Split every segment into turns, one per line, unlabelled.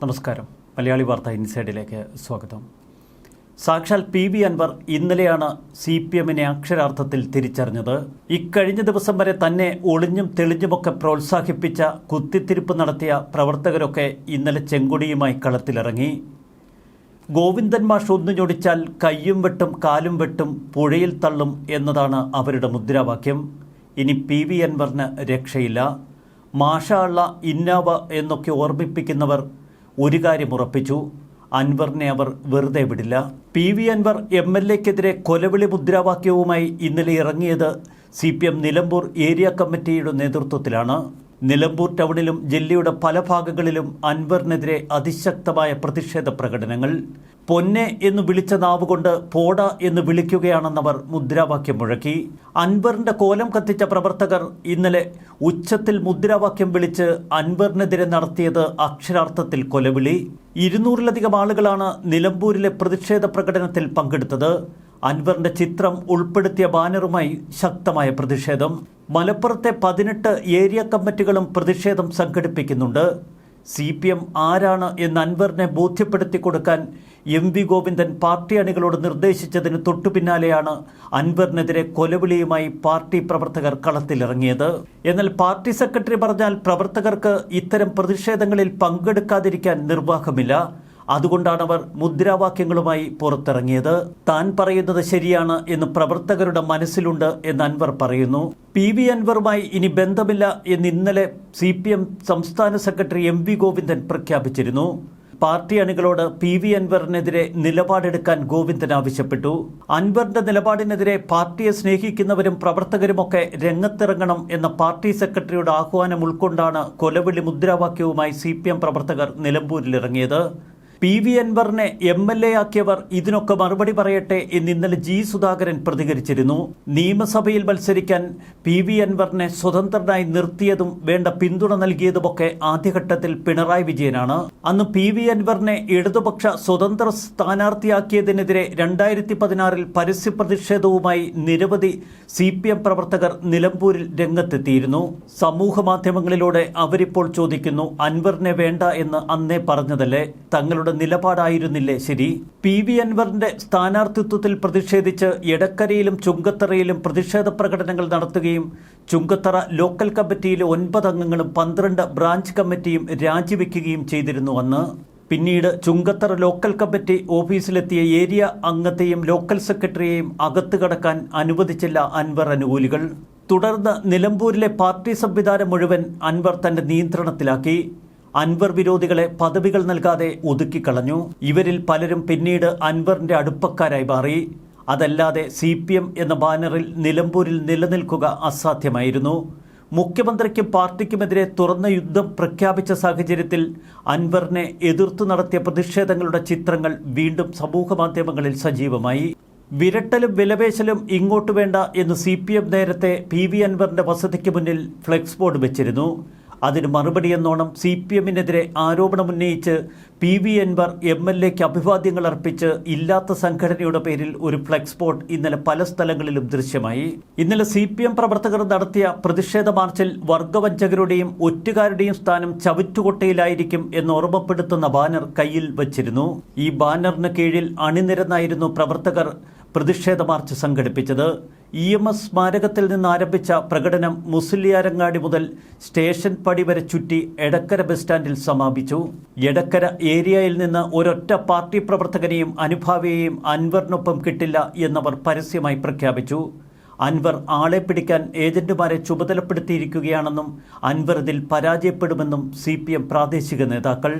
നമസ്കാരം. മലയാളി വാർത്ത ഇൻസൈഡിലേക്ക് സ്വാഗതം. സാക്ഷാൽ PV അൻവർ ഇന്നലെയാണ് CPMനെ അക്ഷരാർത്ഥത്തിൽ തിരിച്ചറിഞ്ഞത്. ഇക്കഴിഞ്ഞ ദിവസം വരെ തന്നെ ഒളിഞ്ഞും തെളിഞ്ഞുമൊക്കെ പ്രോത്സാഹിപ്പിച്ച കുത്തിത്തിരിപ്പ് നടത്തിയ പ്രവർത്തകരൊക്കെ ഇന്നലെ ചെങ്കൊടിയുമായി കളത്തിലിറങ്ങി. ഗോവിന്ദൻ മാഷ് ഒന്നു ഞൊടിച്ചാൽ കയ്യും വെട്ടും കാലും വെട്ടും പുഴയിൽ തള്ളും എന്നതാണ് അവരുടെ മുദ്രാവാക്യം. ഇനി PV അൻവറിന് രക്ഷയില്ല. മാഷാ അള്ള ഇന്നാവ എന്നൊക്കെ ഓർമ്മിപ്പിക്കുന്നവർ ഒരു കാര്യം ഉറപ്പിച്ചു: അൻവറിനെ അവർ വെറുതെ വിടില്ല. PV അൻവർ MLAക്കെതിരെ കൊലവിളി മുദ്രാവാക്യവുമായി ഇന്നലെ ഇറങ്ങിയത് CPM നിലമ്പൂർ ഏരിയ കമ്മിറ്റിയുടെ നേതൃത്വത്തിലാണ്. നിലമ്പൂർ ടൗണിലും ജില്ലയുടെ പല ഭാഗങ്ങളിലും അൻവറിനെതിരെ അതിശക്തമായ പ്രതിഷേധ പ്രകടനങ്ങൾ. പൊന്നെ എന്ന് വിളിച്ച നാവുകൊണ്ട് പോട എന്ന് വിളിക്കുകയാണെന്നവർ മുദ്രാവാക്യം മുഴക്കി. അൻവറിന്റെ കോലം കത്തിച്ച പ്രവർത്തകർ ഇന്നലെ ഉച്ചത്തിൽ മുദ്രാവാക്യം വിളിച്ച് അൻവറിനെതിരെ നടത്തിയത് അക്ഷരാർത്ഥത്തിൽ കൊലവിളി. 200-ലധികം ആളുകളാണ് നിലമ്പൂരിലെ പ്രതിഷേധ പ്രകടനത്തിൽ പങ്കെടുത്തത്. അൻവറിന്റെ ചിത്രം ഉൾപ്പെടുത്തിയ ബാനറുമായി ശക്തമായ പ്രതിഷേധം. മലപ്പുറത്തെ 18 ഏരിയ കമ്മിറ്റികളും പ്രതിഷേധം സംഘടിപ്പിക്കുന്നുണ്ട്. CPM ആരാണ് എന്ന് അൻവറിനെ ബോധ്യപ്പെടുത്തി കൊടുക്കാൻ MV ഗോവിന്ദൻ പാർട്ടി അണികളോട് നിർദ്ദേശിച്ചതിന് തൊട്ടുപിന്നാലെയാണ് അൻവറിനെതിരെ കൊലവിളിയുമായി പാർട്ടി പ്രവർത്തകർ കളത്തിലിറങ്ങിയത്. എന്നാൽ പാർട്ടി സെക്രട്ടറി പറഞ്ഞാൽ പ്രവർത്തകർക്ക് ഇത്തരം പ്രതിഷേധങ്ങളിൽ പങ്കെടുക്കാതിരിക്കാൻ നിർവാഹമില്ല. അതുകൊണ്ടാണ് അവർ മുദ്രാവാക്യങ്ങളുമായി പുറത്തിറങ്ങിയത്. താൻ പറയുന്നത് ശരിയാണ് എന്ന് പ്രവർത്തകരുടെ മനസ്സിലുണ്ട് എന്ന് അൻവർ പറയുന്നു. PV അൻവറുമായി ഇനി ബന്ധമില്ല എന്ന് ഇന്നലെ CPM സംസ്ഥാന സെക്രട്ടറി MV ഗോവിന്ദൻ പ്രഖ്യാപിച്ചിരുന്നു. പാർട്ടി അണികളോട് PV അൻവറിനെതിരെ നിലപാടെടുക്കാൻ ഗോവിന്ദൻ ആവശ്യപ്പെട്ടു. അൻവറിന്റെ നിലപാടിനെതിരെ പാർട്ടിയെ സ്നേഹിക്കുന്നവരും പ്രവർത്തകരുമൊക്കെ രംഗത്തിറങ്ങണം എന്ന പാർട്ടി സെക്രട്ടറിയുടെ ആഹ്വാനം ഉൾക്കൊണ്ടാണ് കൊലവിളി മുദ്രാവാക്യവുമായി CPM പ്രവർത്തകർ നിലമ്പൂരിലിറങ്ങിയത്. PV അൻവറിനെ MLA ആക്കിയവർ ഇതിനൊക്കെ മറുപടി പറയട്ടെ എന്ന് ഇന്നലെ G സുധാകരൻ പ്രതികരിച്ചിരുന്നു. നിയമസഭയിൽ മത്സരിക്കാൻ PV അൻവറിനെ സ്വതന്ത്രനായി നിർത്തിയതും വേണ്ട പിന്തുണ നൽകിയതുമൊക്കെ ആദ്യഘട്ടത്തിൽ പിണറായി വിജയനാണ്. അന്ന് PV അൻവറിനെ ഇടതുപക്ഷ സ്വതന്ത്ര സ്ഥാനാർത്ഥിയാക്കിയതിനെതിരെ 2016 പരസ്യ പ്രതിഷേധവുമായി നിരവധി CPM പ്രവർത്തകർ നിലമ്പൂരിൽ രംഗത്തെത്തിയിരുന്നു. സമൂഹ മാധ്യമങ്ങളിലൂടെ അവരിപ്പോൾ ചോദിക്കുന്നു: അൻവറിനെ വേണ്ട എന്ന് അന്നേ പറഞ്ഞതല്ലേ? തങ്ങളുടെ നിലപാടായിരുന്നില്ലേ ശരി? PV അൻവറിന്റെ സ്ഥാനാർത്ഥിത്വത്തിൽ പ്രതിഷേധിച്ച് എടക്കരയിലും ചുങ്കത്തറയിലും പ്രതിഷേധ പ്രകടനങ്ങൾ നടത്തുകയും ചുങ്കത്തറ ലോക്കൽ കമ്മിറ്റിയിലെ 9 അംഗങ്ങളും 12 ബ്രാഞ്ച് കമ്മിറ്റിയും രാജിവെക്കുകയും ചെയ്തിരുന്നു അന്ന്. പിന്നീട് ചുങ്കത്തറ ലോക്കൽ കമ്മിറ്റി ഓഫീസിലെത്തിയ ഏരിയ അംഗത്തെയും ലോക്കൽ സെക്രട്ടറിയെയും അകത്ത് കടക്കാൻ അനുവദിച്ചില്ല അൻവർ അനുകൂലികൾ. തുടർന്ന് നിലമ്പൂരിലെ പാർട്ടി സംവിധാനം മുഴുവൻ അൻവർ തന്റെ നിയന്ത്രണത്തിലാക്കി. അൻവർ വിരോധികളെ പദവികൾ നൽകാതെ ഒതുക്കിക്കളഞ്ഞു. ഇവരിൽ പലരും പിന്നീട് അൻവറിന്റെ അടുപ്പക്കാരായി മാറി. അതല്ലാതെ CPM എന്ന ബാനറിൽ നിലമ്പൂരിൽ നിലനിൽക്കുക അസാധ്യമായിരുന്നു. മുഖ്യമന്ത്രിക്കും പാർട്ടിക്കുമെതിരെ തുറന്ന യുദ്ധം പ്രഖ്യാപിച്ച സാഹചര്യത്തിൽ അൻവറിനെ എതിർത്തു നടത്തിയ പ്രതിഷേധങ്ങളുടെ ചിത്രങ്ങൾ വീണ്ടും സമൂഹമാധ്യമങ്ങളിൽ സജീവമായി. വിരട്ടലും വിലപേശലും ഇങ്ങോട്ട് വേണ്ട എന്ന് CPM നേരത്തെ PV അൻവറിന്റെ വസതിക്ക് മുന്നിൽ ഫ്ലെക്സ് ബോർഡ് വെച്ചിരുന്നു. അതിന് മറുപടിയെന്നോണം CPMനെതിരെ ആരോപണമുന്നയിച്ച് PV അൻവർ MLAക്ക് അഭിവാദ്യങ്ങൾ അർപ്പിച്ച് ഇല്ലാത്ത സംഘടനയുടെ പേരിൽ ഒരു ഫ്ലെക്സ് ബോർഡ് ഇന്നലെ പല സ്ഥലങ്ങളിലും ദൃശ്യമായി. ഇന്നലെ CPM പ്രവർത്തകർ നടത്തിയ പ്രതിഷേധ മാർച്ചിൽ വർഗവഞ്ചകരുടെയും ഒറ്റുകാരുടെയും സ്ഥാനം ചവിറ്റുകൊട്ടയിലായിരിക്കും എന്ന് ഓർമ്മപ്പെടുത്തുന്ന ബാനർ കയ്യിൽ വച്ചിരുന്നു. ഈ ബാനറിന് കീഴിൽ അണിനിരന്നായിരുന്നു പ്രവർത്തകർ പ്രതിഷേധ മാർച്ച് സംഘടിപ്പിച്ചത്. EMS സ്മാരകത്തിൽ നിന്ന് ആരംഭിച്ച പ്രകടനം മുസ്ലിയാരങ്ങാടി മുതൽ സ്റ്റേഷൻ പടി വരെ ചുറ്റി എടക്കര ബസ് സ്റ്റാൻഡിൽ സമാപിച്ചു. എടക്കര ഏരിയയിൽ നിന്ന് ഒരൊറ്റ പാർട്ടി പ്രവർത്തകനെയും അനുഭാവിയെയും അൻവറിനൊപ്പം കിട്ടില്ല എന്നവർ പരസ്യമായി പ്രഖ്യാപിച്ചു. അൻവർ ആളെ പിടിക്കാൻ ഏജന്റുമാരെ ചുമതലപ്പെടുത്തിയിരിക്കുകയാണെന്നും അൻവർ ഇതിൽ പരാജയപ്പെടുമെന്നും CPM പ്രാദേശിക നേതാക്കൾ.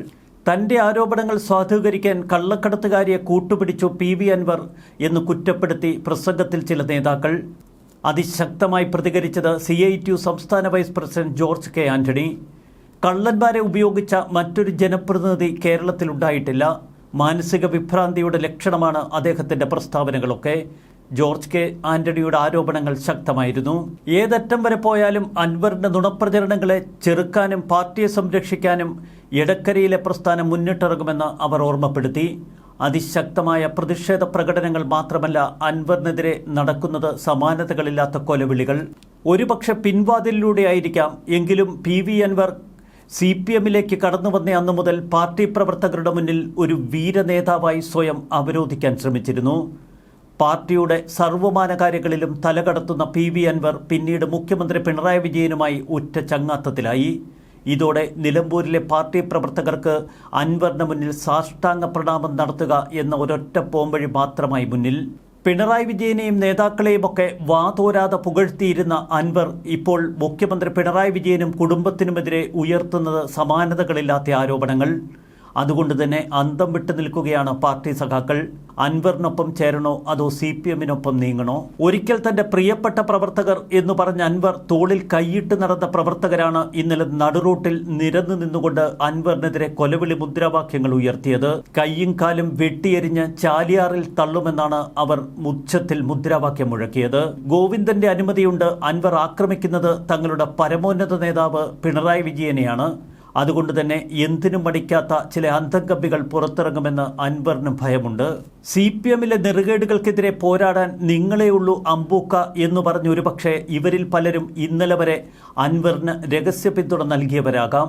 തന്റെ ആരോപണങ്ങൾ സ്വാധീകരിക്കാൻ കള്ളക്കടത്തുകാരിയെ കൂട്ടുപിടിച്ചു PV അൻവർ എന്ന് കുറ്റപ്പെടുത്തി പ്രസംഗത്തിൽ ചില നേതാക്കൾ. അതിശക്തമായി പ്രതികരിച്ചത് CITU സംസ്ഥാന vice president George K. Antony. കള്ളന്മാരെ ഉപയോഗിച്ച മറ്റൊരു ജനപ്രതിനിധി കേരളത്തിലുണ്ടായിട്ടില്ല. മാനസിക വിഭ്രാന്തിയുടെ ലക്ഷണമാണ് അദ്ദേഹത്തിന്റെ പ്രസ്താവനകളൊക്കെ. George K. ആന്റണിയുടെ ആരോപണങ്ങൾ ശക്തമായിരുന്നു. ഏതറ്റം വരെ പോയാലും അൻവറിന്റെ നുണപ്രചരണങ്ങളെ ചെറുക്കാനും പാർട്ടിയെ സംരക്ഷിക്കാനും എടക്കരയിലെ പ്രസ്ഥാനം മുന്നിട്ടിറങ്ങുമെന്ന് അവർ ഓർമ്മപ്പെടുത്തി. അതിശക്തമായ പ്രതിഷേധ പ്രകടനങ്ങൾ മാത്രമല്ല, അൻവറിനെതിരെ നടക്കുന്നത് സമാനതകളില്ലാത്ത കൊലവിളികൾ. ഒരുപക്ഷെ പിൻവാതിലിലൂടെയായിരിക്കാം, എങ്കിലും PV അൻവർ CPM-ലേക്ക് കടന്നു വന്ന അന്നു മുതൽ പാർട്ടി പ്രവർത്തകരുടെ മുന്നിൽ ഒരു വീരനേതാവായി സ്വയം അവരോധിക്കാൻ ശ്രമിച്ചിരുന്നു. പാർട്ടിയുടെ സർവ്വമാന കാര്യങ്ങളിലും തലകടത്തുന്ന PV അൻവർ പിന്നീട് മുഖ്യമന്ത്രി പിണറായി വിജയനുമായി ഉറ്റ ചങ്ങാത്തത്തിലായി. ഇതോടെ നിലമ്പൂരിലെ പാർട്ടി പ്രവർത്തകർക്ക് അൻവറിന് മുന്നിൽ സാഷ്ടാംഗ പ്രണാമം നടത്തുക എന്ന ഒരൊറ്റ പോംവഴി മാത്രമായി മുന്നിൽ. പിണറായി വിജയനെയും നേതാക്കളെയുമൊക്കെ വാതോരാതെ പുകഴ്ത്തിയിരുന്ന അൻവർ ഇപ്പോൾ മുഖ്യമന്ത്രി പിണറായി വിജയനും കുടുംബത്തിനുമെതിരെ ഉയർത്തുന്നത് സമാനതകളില്ലാത്ത ആരോപണങ്ങൾ. അതുകൊണ്ട് തന്നെ അന്തം വിട്ടു നിൽക്കുകയാണ് പാർട്ടി സഖാക്കൾ. അൻവറിനൊപ്പം ചേരണോ അതോ CPM-നൊപ്പം നീങ്ങണോ? ഒരിക്കൽ തന്റെ പ്രിയപ്പെട്ട പ്രവർത്തകർ എന്ന് പറഞ്ഞ അൻവർ തോളിൽ കൈയിട്ട് നടന്ന പ്രവർത്തകരാണ് ഇന്നലെ നടുറൂട്ടിൽ നിരന്നു നിന്നുകൊണ്ട് അൻവറിനെതിരെ കൊലവിളി മുദ്രാവാക്യങ്ങൾ ഉയർത്തിയത്. കൈയും കാലും വെട്ടിയെരിഞ്ഞ് ചാലിയാറിൽ തള്ളുമെന്നാണ് അവർ ഉച്ചത്തിൽ മുദ്രാവാക്യം മുഴക്കിയത്. ഗോവിന്ദന്റെ അനുമതിയുണ്ട് അൻവർ ആക്രമിക്കുന്നത് തങ്ങളുടെ പരമോന്നത നേതാവ് പിണറായി വിജയനെയാണ്. അതുകൊണ്ട് തന്നെ എന്തിനും മടിക്കാത്ത ചില അന്തംകമ്പികൾ പുറത്തിറങ്ങുമെന്ന് അൻവറിന് ഭയമുണ്ട്. CPM-ലെ നെറുകേടുകൾക്കെതിരെ പോരാടാൻ നിങ്ങളെയുള്ളൂ അമ്പൂക്ക എന്ന് പറഞ്ഞ് ഒരുപക്ഷെ ഇവരിൽ പലരും ഇന്നലെ വരെ അൻവറിന് രഹസ്യ പിന്തുണ നൽകിയവരാകാം.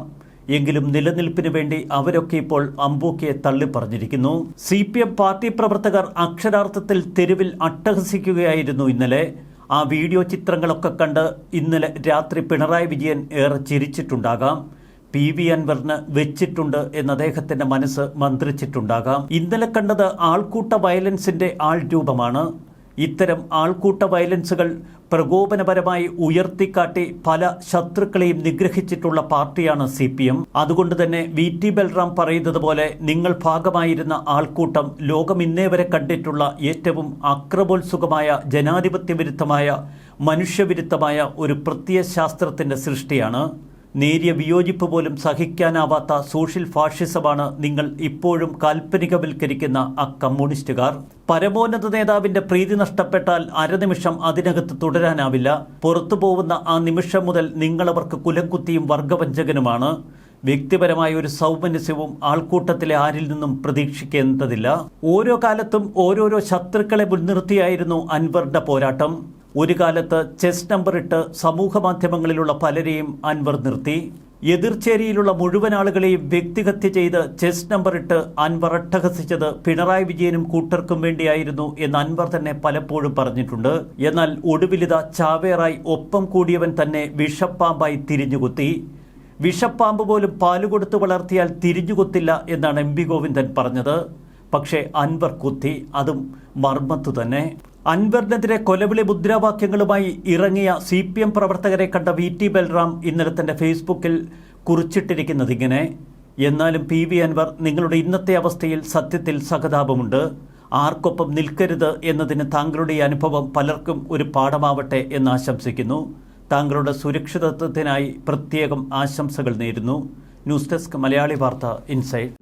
എങ്കിലും നിലനിൽപ്പിന് വേണ്ടി അവരൊക്കെ ഇപ്പോൾ അമ്പൂക്കയെ തള്ളിപ്പറഞ്ഞിരിക്കുന്നു. CPM പാർട്ടി പ്രവർത്തകർ അക്ഷരാർത്ഥത്തിൽ തെരുവിൽ അട്ടഹസിക്കുകയായിരുന്നു ഇന്നലെ. ആ വീഡിയോ ചിത്രങ്ങളൊക്കെ കണ്ട് ഇന്നലെ രാത്രി പിണറായി വിജയൻ ഏറെ ചിരിച്ചിട്ടുണ്ടാകാം. PV അൻവറിന് വെച്ചിട്ടുണ്ട് എന്ന് അദ്ദേഹത്തിന്റെ മനസ്സ് മന്ത്രിച്ചിട്ടുണ്ടാകാം. ഇന്നലെ കണ്ടത് ആൾക്കൂട്ട വയലൻസിന്റെ ആൾ രൂപമാണ്. ഇത്തരം ആൾക്കൂട്ട വയലൻസുകൾ പ്രകോപനപരമായി ഉയർത്തിക്കാട്ടി പല ശത്രുക്കളെയും നിഗ്രഹിച്ചിട്ടുള്ള പാർട്ടിയാണ് CPM. അതുകൊണ്ട് തന്നെ VT ബൽറാം പറയുന്നത് പോലെ നിങ്ങൾ ഭാഗമായിരുന്ന ആൾക്കൂട്ടം ലോകം ഇന്നേ വരെ കണ്ടിട്ടുള്ള ഏറ്റവും അക്രമോത്സുകമായ ജനാധിപത്യ വിരുദ്ധമായ മനുഷ്യവിരുദ്ധമായ ഒരു പ്രത്യയശാസ്ത്രത്തിന്റെ സൃഷ്ടിയാണ്. നേരിയ വിയോജിപ്പ് പോലും സഹിക്കാനാവാത്ത സോഷ്യൽ ഫാഷിസമാണ് നിങ്ങൾ ഇപ്പോഴും കാൽപ്പനികവൽക്കരിക്കുന്ന ആ കമ്മ്യൂണിസ്റ്റുകാർ. പരമോന്നത നേതാവിന്റെ പ്രീതി നഷ്ടപ്പെട്ടാൽ അരനിമിഷം അതിനകത്ത് തുടരാനാവില്ല. പുറത്തു പോകുന്ന ആ നിമിഷം മുതൽ നിങ്ങളവർക്ക് കുലംകുത്തിയും വർഗവഞ്ചകനുമാണ്. വ്യക്തിപരമായ ഒരു സൗമനസ്യവും ആൾക്കൂട്ടത്തിലെ ആരിൽ നിന്നും പ്രതീക്ഷിക്കേണ്ടതില്ല. ഓരോ കാലത്തും ഓരോരോ ശത്രുക്കളെ മുൻനിർത്തിയായിരുന്നു അൻവറിന്റെ പോരാട്ടം. ഒരു കാലത്ത് ചെസ് നമ്പർ ഇട്ട് സമൂഹ മാധ്യമങ്ങളിലുള്ള പലരെയും അൻവർ നിർത്തി. എതിർചേരിയിലുള്ള മുഴുവൻ ആളുകളെയും വ്യക്തിഹത്യ ചെയ്ത് ചെസ് നമ്പർ ഇട്ട് അൻവർ അട്ടഹസിച്ചത് പിണറായി വിജയനും കൂട്ടർക്കും വേണ്ടിയായിരുന്നു എന്ന് അൻവർ തന്നെ പലപ്പോഴും പറഞ്ഞിട്ടുണ്ട്. എന്നാൽ ഒടുവിലിത ചാവേറായി ഒപ്പം കൂടിയവൻ തന്നെ വിഷപ്പാമ്പായി തിരിഞ്ഞുകുത്തി. വിഷപ്പാമ്പ് പോലും പാലുകൊടുത്ത് വളർത്തിയാൽ തിരിഞ്ഞുകൊത്തില്ല എന്നാണ് MV ഗോവിന്ദൻ പറഞ്ഞത്. പക്ഷേ അൻവർ കുത്തി, അതും മർമ്മത്തു തന്നെ. അൻവറിനെതിരെ കൊലവിളി മുദ്രാവാക്യങ്ങളുമായി ഇറങ്ങിയ CPM പ്രവർത്തകരെ കണ്ട VT ബൽറാം ഇന്നലെ തന്റെ ഫേസ്ബുക്കിൽ കുറിച്ചിട്ടിരിക്കുന്നത് ഇങ്ങനെ: എന്നാലും PV അൻവർ, നിങ്ങളുടെ ഇന്നത്തെ അവസ്ഥയിൽ സത്യത്തിൽ സഹതാപമുണ്ട്. ആർക്കൊപ്പം നിൽക്കരുത് എന്നതിന് താങ്കളുടെ ഈ അനുഭവം പലർക്കും ഒരു പാഠമാവട്ടെ എന്ന് ആശംസിക്കുന്നു. താങ്കളുടെ സുരക്ഷിതത്വത്തിനായി പ്രത്യേകം ആശംസകൾ നേരുന്നു. ന്യൂസ് ഡെസ്ക് മലയാളി വാർത്ത ഇൻസൈഡ്.